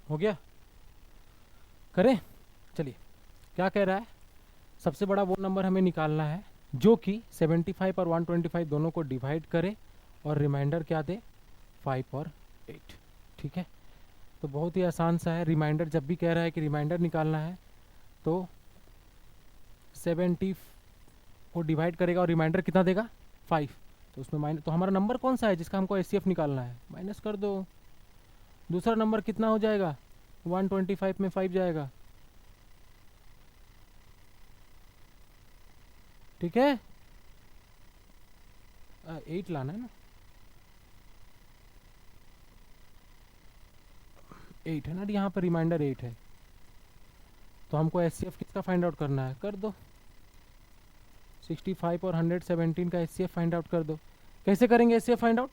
हो गया? करें? चलिए क्या कह रहा है, सबसे बड़ा वो नंबर हमें निकालना है जो कि 75 और 125 दोनों को डिवाइड करे और रिमाइंडर क्या दे? 5 और 8। ठीक है, तो बहुत ही आसान सा है। रिमाइंडर जब भी कह रहा है कि रिमाइंडर निकालना है तो 70 को डिवाइड करेगा और रिमाइंडर कितना देगा? 5। तो उसमें माइनस, तो हमारा नंबर कौन सा है जिसका हमको एचसीएफ निकालना है? माइनस कर दो। दूसरा नंबर कितना हो जाएगा? 125 में 5 जाएगा। ठीक है, 8 लाना है ना, 8 है ना, यहाँ पर रिमाइंडर 8 है। तो हमको एचसीएफ किसका फाइंड आउट करना है? कर दो 65 और 117 का एचसीएफ फाइंड आउट कर दो। कैसे करेंगे एचसीएफ फाइंड आउट?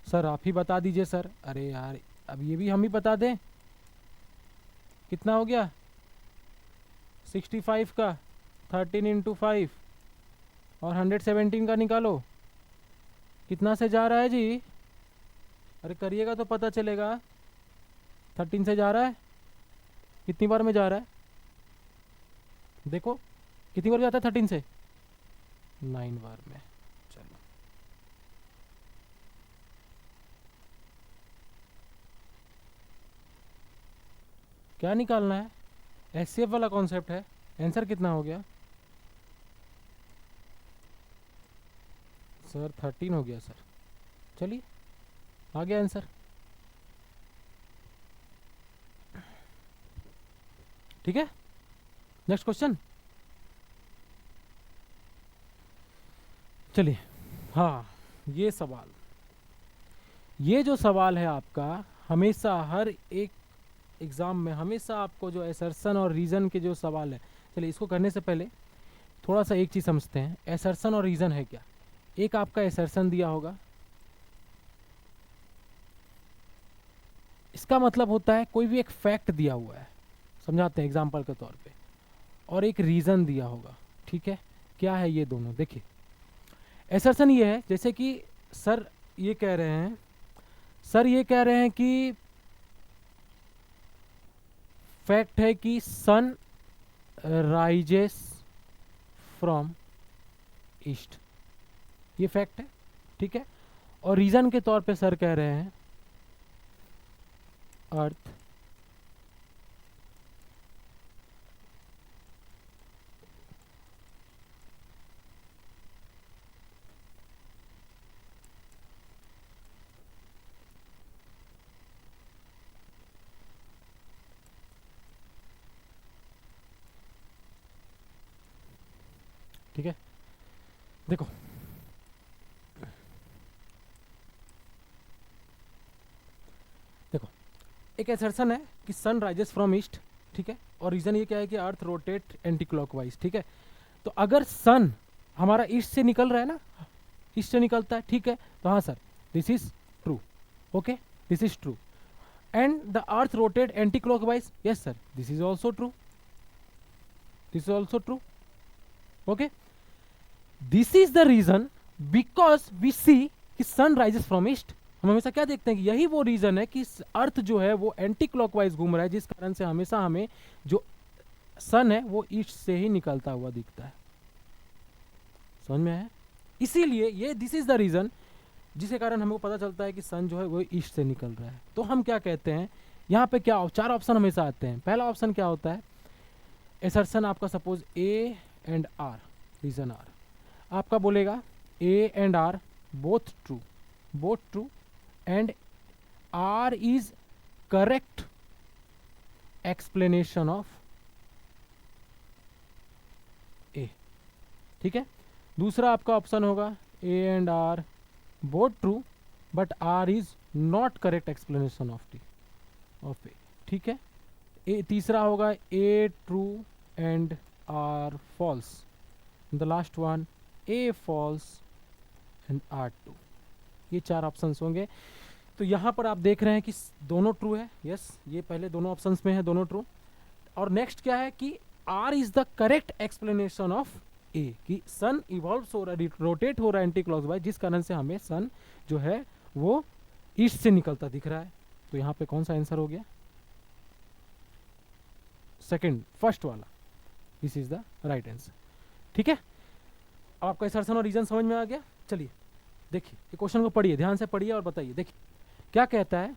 सर आप ही बता दीजिए सर। अरे यार अब ये भी हम ही बता दें। कितना हो गया? 65 का 13 इंटू 5 और 117 का निकालो, कितना से जा रहा है जी? अरे करिएगा तो पता चलेगा। 13 से जा रहा है, कितनी बार में जा रहा है? देखो कितनी बार जाता है 13 से? 9 बार में। चलो क्या निकालना है? एचसीएफ वाला कॉन्सेप्ट है। आंसर कितना हो गया सर? 13 हो गया सर। चलिए आ गया आंसर। ठीक है, नेक्स्ट क्वेश्चन। चलिए, हाँ ये सवाल, ये जो सवाल है आपका, हमेशा हर एक एग्ज़ाम में हमेशा आपको जो एसर्शन और रीज़न के जो सवाल है, चलिए इसको करने से पहले थोड़ा सा एक चीज़ समझते हैं। एसर्शन और रीज़न है क्या? एक आपका एसर्शन दिया होगा, इसका मतलब होता है कोई भी एक फैक्ट दिया हुआ है, समझाते हैं एग्जाम्पल के तौर पे, और एक रीज़न दिया होगा। ठीक है, क्या है ये दोनों? देखिए एसर्शन ये है, जैसे कि सर ये कह रहे हैं, सर ये कह रहे हैं कि फैक्ट है कि सन राइजेस फ्रॉम ईस्ट, ये फैक्ट है। ठीक है, और रीज़न के तौर पे सर कह रहे हैं अर्थ ठीक है, देखो देखो एक असर्शन है कि सन राइजेस फ्रॉम ईस्ट, ठीक है, और रीज़न ये क्या है कि अर्थ रोटेट एंटी क्लॉकवाइज, ठीक है। तो अगर सन हमारा ईस्ट से निकल रहा है ना, ईस्ट से निकलता है, ठीक है, तो हाँ sir this is true, okay, this is true. And the earth rotate anticlockwise, yes sir this is also true, this is also true, okay. This is the reason because we see कि sun rises from east. हम हमेशा क्या देखते हैं कि यही वो reason है कि अर्थ जो है वो एंटी क्लॉकवाइज घूम रहा है, जिस कारण से हमेशा हमें जो सन है वो ईस्ट से ही निकलता हुआ दिखता है। समझ में है? इसीलिए ये दिस इज द रीजन जिसके कारण हमको पता चलता है कि सन जो है वो ईस्ट से निकल रहा है। तो हम क्या कहते हैं, यहाँ पे क्या चार ऑप्शन हमेशा आते हैं। पहला ऑप्शन क्या होता है, एसर्शन आपका suppose A and R, reason R आपका बोलेगा A and R both true and R is correct explanation of A, ठीक है। दूसरा आपका ऑप्शन होगा A and R both true but R is not correct explanation of A, ठीक है। तीसरा होगा A true and R false, the last one A false and R true. ये चार ऑप्शंस होंगे। तो यहाँ पर आप देख रहे हैं कि दोनों ट्रू है, यस ये पहले दोनों ऑप्शंस में है, दोनों ट्रू। और नेक्स्ट क्या है कि R is the correct explanation of A, कि सन इवॉल्व हो रहा है, रोटेट हो रहा है एंटी क्लॉकवाइज, जिस कारण से हमें सन जो है वो ईस्ट से निकलता दिख रहा है। तो यहाँ पे कौन सा आंसर हो गया, सेकंड, फर्स्ट वाला, this is the right answer, ठीक है। आपका असर्शन और रीजन समझ में आ गया। चलिए देखिए ये क्वेश्चन को पढ़िए, ध्यान से पढ़िए और बताइए। देखिए क्या कहता है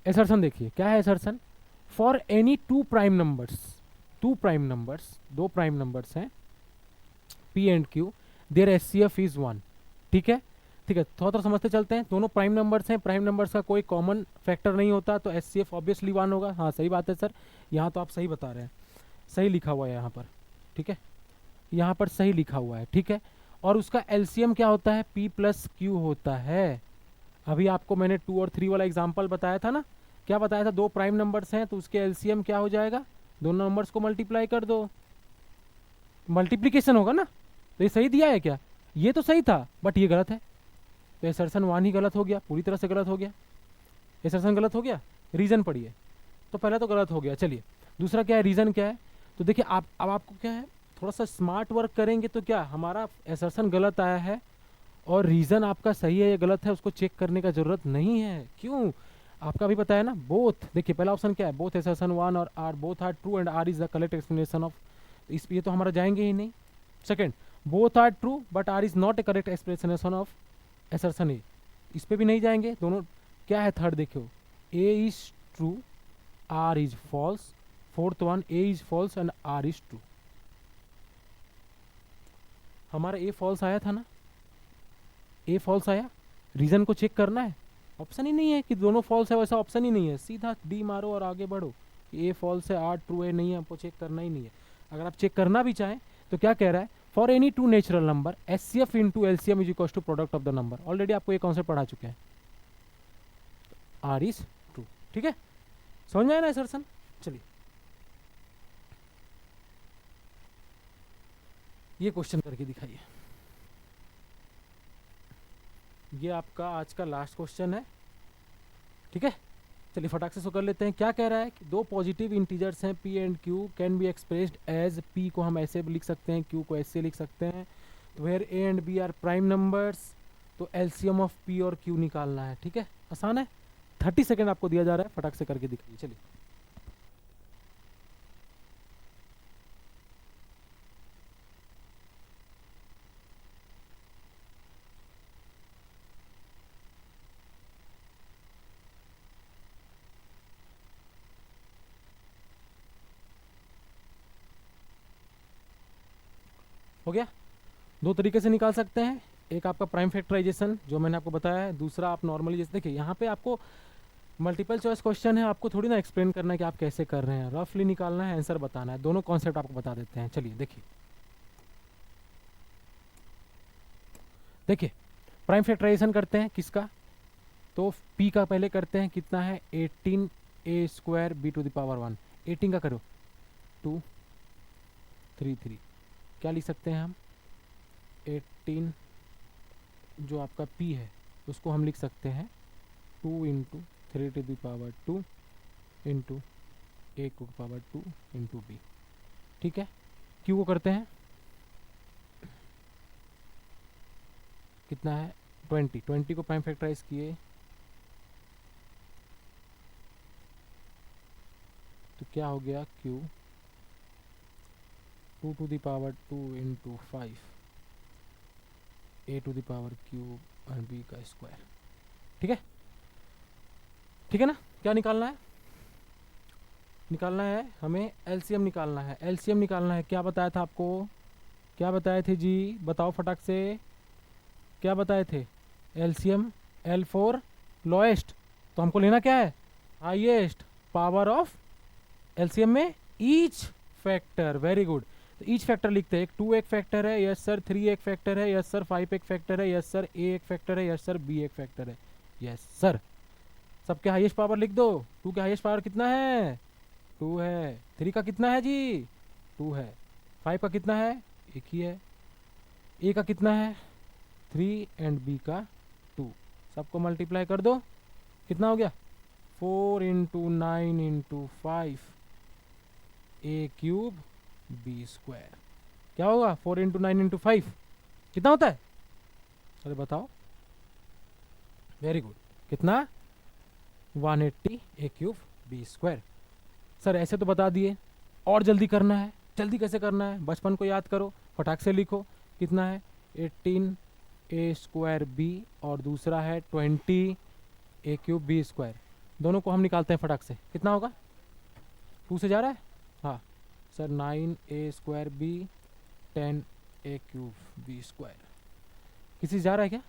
असर्शन, देखिए क्या है assertion, for any two prime numbers, दो प्राइम नंबर्स हैं p and q, their HCF is 1, ठीक है। ठीक है, थोड़ा थोड़ा समझते चलते हैं। दोनों प्राइम नंबर्स हैं, प्राइम नंबर्स का कोई कॉमन फैक्टर नहीं होता, तो एचसीएफ ऑब्वियसली 1 होगा। हाँ सही बात है सर, यहाँ तो आप सही बता रहे हैं, सही लिखा हुआ है यहाँ पर, ठीक है, यहाँ पर सही लिखा हुआ है, ठीक है। और उसका एलसीएम क्या होता है, p प्लस क्यू होता है। अभी आपको मैंने 2 और 3 वाला एग्जांपल बताया था ना, क्या बताया था, दो प्राइम नंबर्स हैं तो उसके एलसीएम क्या हो जाएगा, दोनों नंबर्स को मल्टीप्लाई कर दो, मल्टीप्लीकेशन होगा ना। तो ये सही दिया है क्या, ये तो सही था बट ये गलत है, तो असर्शन 1 ही गलत हो गया, पूरी तरह से गलत हो गया, असर्शन गलत हो गया। रीजन पढ़िए, तो पहला तो गलत हो गया। चलिए दूसरा क्या है, रीजन क्या है। तो देखिए आप अब आपको क्या है, थोड़ा सा स्मार्ट वर्क करेंगे तो क्या हमारा असर्शन गलत आया है और रीजन आपका सही है या गलत है उसको चेक करने का जरूरत नहीं है। क्यों, आपका भी पता है ना, बोथ। देखिए पहला ऑप्शन क्या है, बोथ असर्शन 1 और R both are true and R is the correct explanation of, इस ये तो हमारा जाएंगे ही नहीं। Second, both are true but R is not a correct explanation of assertion A, इस पे भी नहीं जाएंगे दोनों। क्या है थर्ड, देखो A is true R is false, fourth one A is false and R is true. हमारा ए फॉल्स आया था ना, ए फॉल्स आया, रीजन को चेक करना है, ऑप्शन ही नहीं है कि दोनों फॉल्स है, वैसा ऑप्शन ही नहीं है, सीधा डी मारो और आगे बढ़ो। ए फॉल्स है आर ट्रू है, नहीं है, आपको चेक करना ही नहीं है। अगर आप चेक करना भी चाहें तो क्या कह रहा है, for any two natural number HCF into LCM is equal to product of the number. Already आपको ये कॉन्सेप्ट पढ़ा चुके हैं, आर इज ट्रू, ठीक है, समझ में आया ना असर्शन। चलिए ये क्वेश्चन करके दिखाइए, ये आपका आज का लास्ट क्वेश्चन है, ठीक है। चलिए फटाक से सो कर लेते हैं। क्या कह रहा है कि दो पॉजिटिव इंटीजर्स हैं p and q can be expressed as p को हम ऐसे भी लिख सकते हैं, q को ऐसे लिख सकते हैं। तो where a and b are prime numbers, तो एलसीएम ऑफ p और q निकालना है, ठीक है, आसान है। 30 सेकेंड आपको दिया जा रहा है, फटाक से करके दिखाइए। चलिए हो गया। दो तरीके से निकाल सकते हैं, एक आपका प्राइम फैक्टराइजेशन जो मैंने आपको बताया है, दूसरा आप नॉर्मली जैसे देखिए यहाँ पे आपको मल्टीपल चॉइस क्वेश्चन है, आपको थोड़ी ना एक्सप्लेन करना है कि आप कैसे कर रहे हैं, रफली निकालना है, आंसर बताना है। दोनों कॉन्सेप्ट आपको बता देते हैं। चलिए देखिए, देखिए प्राइम फैक्टराइजेशन करते हैं किसका, तो p का पहले करते हैं, कितना है 18 a square b to the power 1। 18 का करो 2 3 3, क्या लिख सकते हैं हम 18 जो आपका p है उसको हम लिख सकते हैं 2 into 3 to the power 2 into a to the power 2 into b। ठीक है, q को करते हैं, कितना है 20, 20 को प्राइम फैक्टराइज किए तो क्या हो गया q 2 to the power 2 into 5 a to the power cube और b का स्क्वायर। ठीक है, ठीक है ना। क्या निकालना है, निकालना है हमें एलसीएम निकालना है, एलसीएम निकालना है। क्या बताया था आपको, क्या बताए थे जी, बताओ फटाक से, क्या बताए थे। एलसीएम एल फोर लोएस्ट, तो हमको लेना क्या है हाईएस्ट पावर ऑफ एलसीएम में ईच फैक्टर। वेरी गुड, तो ईच फैक्टर लिखते हैं। एक 2 एक फैक्टर है, यस सर। 3 एक फैक्टर है, यस सर। 5 एक फैक्टर है, यस सर। ए एक फैक्टर है, यस सर। बी एक फैक्टर है, यस सर। सबके हाईएस्ट पावर लिख दो। 2 के हाईएस्ट पावर कितना है 2 है। 3 का कितना है जी 2 है। 5 का कितना है एक ही है। ए का कितना है 3 एंड बी का 2। सबको मल्टीप्लाई कर दो, कितना हो गया 4 इंटू 9 इंटू 5 ए क्यूब बी स्क्वायर। क्या होगा 4 इंटू 9 इंटू 5 कितना होता है, अरे बताओ। वेरी गुड, कितना 180 ए क्यूब बी स्क्वायर। सर ऐसे तो बता दिए, और जल्दी करना है। जल्दी कैसे करना है, बचपन को याद करो, फटाक से लिखो। कितना है 18 ए स्क्वायर बी और दूसरा है 20 ए क्यूब बी स्क्वायर। दोनों को हम निकालते हैं फटाक से। कितना होगा 2 से जा रहा है, हाँ सर। 9 ए स्क्वायर बी 10 ए क्यूब बी स्क्वायर। किसी से जा रहा है क्या,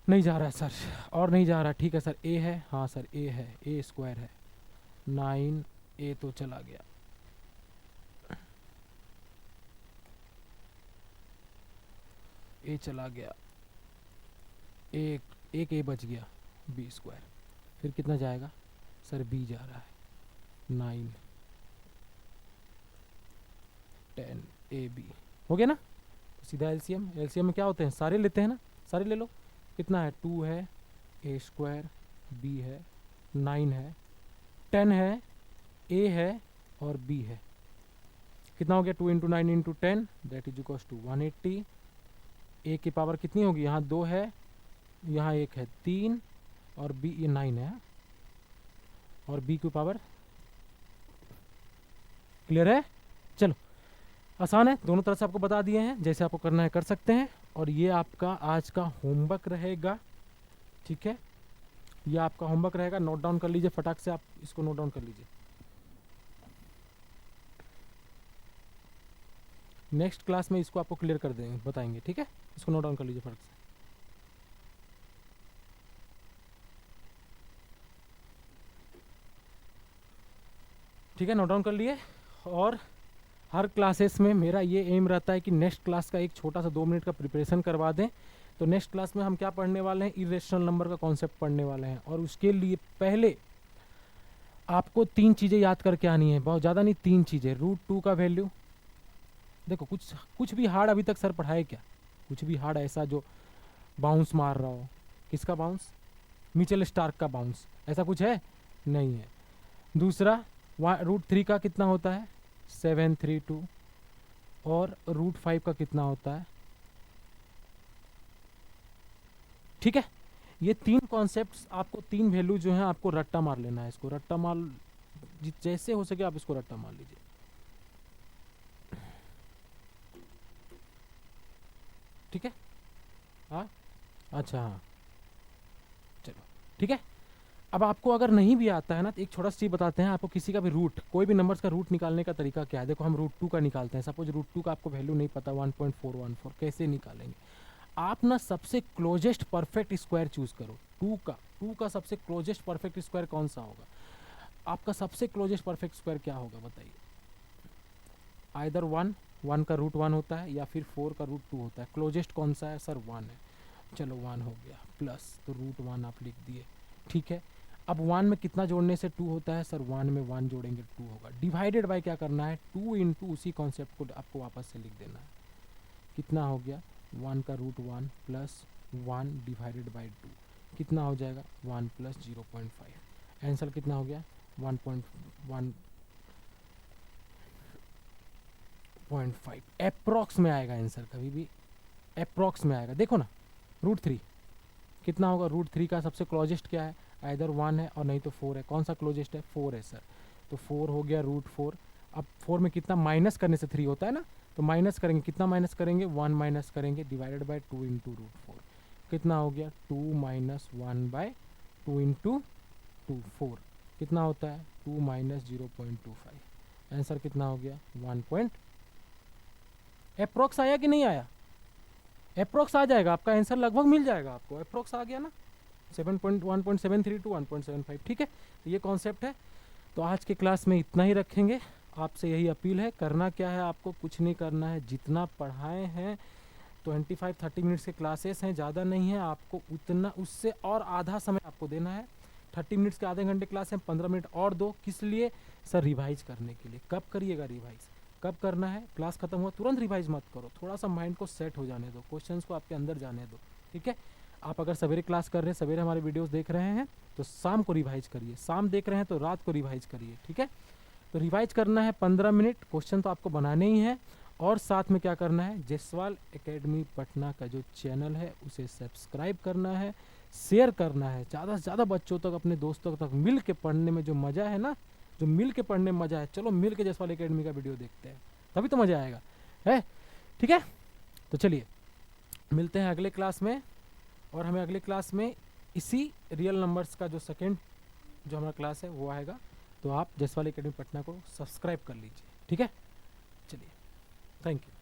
नहीं जा रहा है सर, और नहीं जा रहा। ठीक है सर, ए है, हाँ सर ए है, ए स्क्वायर है। 9 ए तो चला गया, ए चला गया, एक ए बच गया बी स्क्वायर। फिर कितना जाएगा सर, बी जा रहा है 9 10 ए बी। हो गया ना, तो सीधा एलसीएम। एलसीएम में क्या होते हैं, सारे लेते हैं ना, सारे ले लो। कितना है 2 है, ए स्क्वायर बी है, 9 है, 10 है, ए है और बी है। कितना हो गया 2 into 9 into 10 that is equals to 180। A की पावर कितनी होगी, यहाँ 2 है, यहाँ 1 है 3 और बी ये 9 है, और बी की पावर। क्लियर है, चलो आसान है, दोनों तरफ से आपको बता दिए हैं। जैसे आपको करना है कर सकते हैं। और ये आपका आज का होमवर्क रहेगा, ठीक है। ये आपका होमवर्क रहेगा, नोट डाउन कर लीजिए फटाक से, आप इसको नोट डाउन कर लीजिए। नेक्स्ट क्लास में इसको आपको क्लियर कर देंगे, बताएंगे, ठीक है। इसको नोट डाउन कर लीजिए फटाक से। ठीक है, नोट डाउन कर लिए। और हर क्लासेस में मेरा ये एम रहता है कि नेक्स्ट क्लास का एक छोटा सा 2 मिनट का प्रिपरेशन करवा दें। तो नेक्स्ट क्लास में हम क्या पढ़ने वाले हैं, इरेशनल नंबर का कॉन्सेप्ट पढ़ने वाले हैं। और उसके लिए पहले आपको 3 चीज़ें याद करके आनी है, बहुत ज़्यादा नहीं, 3 चीज़ें। √2 का वैल्यू, देखो कुछ भी हार्ड अभी तक सर पढ़ाए क्या, कुछ भी हार्ड ऐसा जो बाउंस मार रहा हो। किसका बाउंस, मिचेल स्टार्क का बाउंस, ऐसा कुछ है नहीं है। दूसरा √3 का कितना होता है 732, और √5 का कितना होता है, ठीक है। ये 3 कॉन्सेप्ट्स आपको, 3 वैल्यू जो है आपको रट्टा मार लेना है। इसको रट्टा मार, जैसे हो सके आप इसको रट्टा मार लीजिए। ठीक है, हाँ अच्छा, हाँ चलो ठीक है। अब आपको अगर नहीं भी आता है ना, तो एक छोटा सा चीज़ बताते हैं आपको। किसी का भी रूट, कोई भी नंबर्स का रूट निकालने का तरीका क्या है। देखो हम √2 का निकालते हैं। सपोज √2 का आपको वैल्यू नहीं पता, 1.414, कैसे निकालेंगे आप ना, सबसे क्लोजेस्ट परफेक्ट स्क्वायर चूज करो। 2 का सबसे क्लोजेस्ट परफेक्ट स्क्वायर कौन सा होगा, आपका सबसे क्लोजेस्ट परफेक्ट स्क्वायर क्या होगा बताइए। आइदर 1 का √1 होता है, या फिर 4 का √2 होता है। क्लोजेस्ट कौन सा है सर 1 है, चलो 1 हो गया प्लस, तो √1 आप लिख दिए, ठीक है। अब 1 में कितना जोड़ने से 2 होता है सर? 1 में 1 जोड़ेंगे 2 होगा। डिवाइडेड बाय क्या करना है? 2 इंटू उसी कॉन्सेप्ट को आपको वापस से लिख देना है। कितना हो गया? 1 का रूट 1 प्लस 1 डिवाइडेड बाई 2 कितना हो जाएगा? 1 प्लस 0.5। आंसर कितना हो गया? 1.5 अप्रॉक्स में आएगा आंसर, कभी भी अप्रॉक्स में आएगा। देखो ना, रूट 3 कितना होगा? रूट 3 का सबसे क्लोजेस्ट क्या है? आइदर 1 है और नहीं तो 4 है। कौन सा क्लोजेस्ट है? 4 है सर। तो 4 हो गया रूट 4। अब 4 में कितना माइनस करने से 3 होता है ना, तो माइनस करेंगे, कितना माइनस करेंगे? 1 माइनस करेंगे डिवाइडेड बाय 2 इंटू रूट 4। कितना हो गया? 2 माइनस 1 बाय 2 इंटू 2 4 कितना होता है? 2 माइनस 0.25। आंसर कितना हो गया? 1 अप्रॉक्स आया कि नहीं आया? अप्रॉक्स आ जाएगा, आपका आंसर लगभग मिल जाएगा आपको। अप्रॉक्स आ गया ना, 1.73 टू 1.75। ठीक है, तो ये कॉन्सेप्ट है। तो आज के क्लास में इतना ही रखेंगे। आपसे यही अपील है, करना क्या है आपको? कुछ नहीं करना है। जितना पढ़ाए हैं 25-30 मिनट्स के क्लासेस हैं, ज़्यादा नहीं है। आपको उतना, उससे और आधा समय आपको देना है। 30 मिनट्स के आधे घंटे क्लास है, 15 मिनट और दो। किस लिए सर? रिवाइज करने के लिए। कब करिएगा रिवाइज? कब करना है? क्लास खत्म हुआ तुरंत रिवाइज मत करो, थोड़ा सा माइंड को सेट हो जाने दो, क्वेश्चंस को आपके अंदर जाने दो। ठीक है, आप अगर सवेरे क्लास कर रहे हैं, सवेरे हमारे वीडियोस देख रहे हैं, तो शाम को रिवाइज करिए। शाम देख रहे हैं तो रात को रिवाइज करिए। ठीक है, तो रिवाइज करना है 15 मिनट, क्वेश्चन तो आपको बनाने ही है। और साथ में क्या करना है? जयसवाल एकेडमी पटना का जो चैनल है उसे सब्सक्राइब करना है, शेयर करना है ज़्यादा से ज़्यादा बच्चों तक, अपने दोस्तों तक। मिल के पढ़ने में जो मज़ा है ना, जो मिल के पढ़ने में मज़ा है, चलो मिल के जयसवाल एकेडमी का वीडियो देखते हैं, तभी तो मज़ा आएगा है। ठीक है, तो चलिए मिलते हैं अगले क्लास में। और हमें अगले क्लास में इसी रियल नंबर्स का जो सेकेंड जो हमारा क्लास है वो आएगा। तो आप जयसवाल एकेडमी पटना को सब्सक्राइब कर लीजिए। ठीक है, चलिए, थैंक यू।